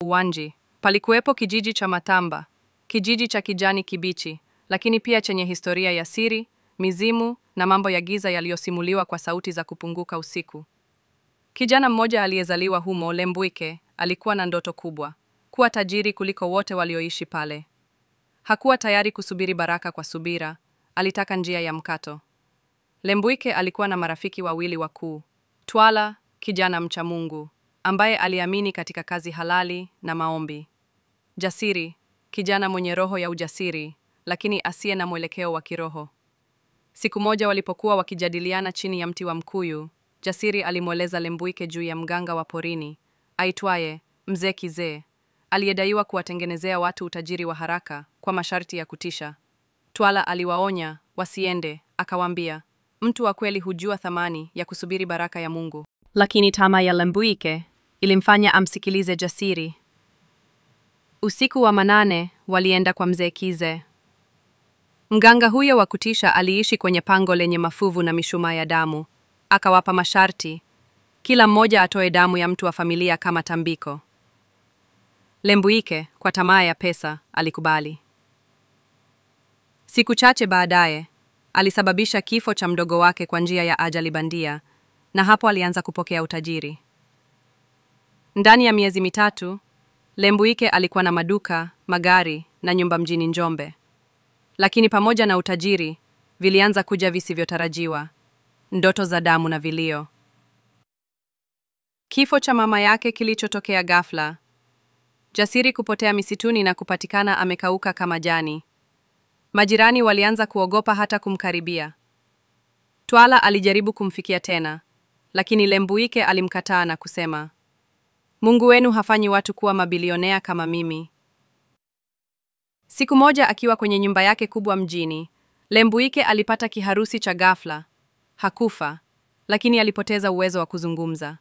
Uwanji. Palikuwepo kijiji cha Matamba, kijiji cha kijani kibichi, lakini pia chenye historia ya siri, mizimu na mambo ya giza yaliyosimuliwa kwa sauti za kupunguka usiku. Kijana mmoja aliyezaliwa humo, Lembwike, alikuwa na ndoto kubwa, kuwa tajiri kuliko wote walioishi pale. Hakuwa tayari kusubiri baraka kwa subira, alitaka njia ya mkato. Lembwike alikuwa na marafiki wawili wakuu. Twala, kijana mcha Mungu, ambaye aliamini katika kazi halali na maombi. Jasiri, kijana mwenye roho ya ujasiri, lakini asiye na mwelekeo wa kiroho. Siku moja walipokuwa wakijadiliana chini ya mti wa mkuyu, Jasiri alimweleza Lembwike juu ya mganga wa porini, aitwaye Mzee Kizee, aliyedaiwa kuwatengenezea watu utajiri wa haraka kwa masharti ya kutisha. Twala aliwaonya wasiende, akawaambia, mtu wa kweli hujua thamani ya kusubiri baraka ya Mungu. Lakini tamaa ya Lembwike ilimfanya amsikilize Jasiri. Usiku wa manane walienda kwa Mzee Kizee. Mganga huyo wa kutisha aliishi kwenye pango lenye mafuvu na mishumaa ya damu. Akawapa masharti, kila mmoja atoe damu ya mtu wa familia kama tambiko. Lembwike, kwa tamaa ya pesa, alikubali. Siku chache baadaye, alisababisha kifo cha mdogo wake kwa njia ya ajali bandia, na hapo alianza kupokea utajiri. Ndani ya miezi mitatu, Lembwike alikuwa na maduka, magari na nyumba mjini Njombe. Lakini pamoja na utajiri, vilianza kuja visivyotarajiwa, ndoto za damu na vilio. Kifo cha mama yake kilichotokea ghafla, Jasiri kupotea misituni na kupatikana amekauka kama jani. Majirani walianza kuogopa hata kumkaribia. Twala alijaribu kumfikia tena, lakini Lembwike alimkataa na kusema, Mungu wenu hafanyi watu kuwa mabilionea kama mimi. Siku moja akiwa kwenye nyumba yake kubwa mjini, Lembwike alipata kiharusi cha ghafla. Hakufa, lakini alipoteza uwezo wa kuzungumza.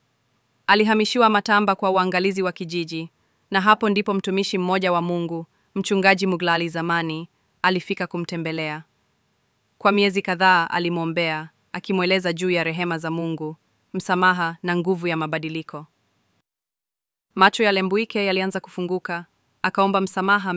Alihamishiwa Matamba kwa uangalizi wa kijiji, na hapo ndipo mtumishi mmoja wa Mungu, mchungaji Muglali zamani, alifika kumtembelea. Kwa miezi kadhaa alimwombea, akimweleza juu ya rehema za Mungu, msamaha na nguvu ya mabadiliko. Macho ya Lembwike yalianza kufunguka, akaomba msamaha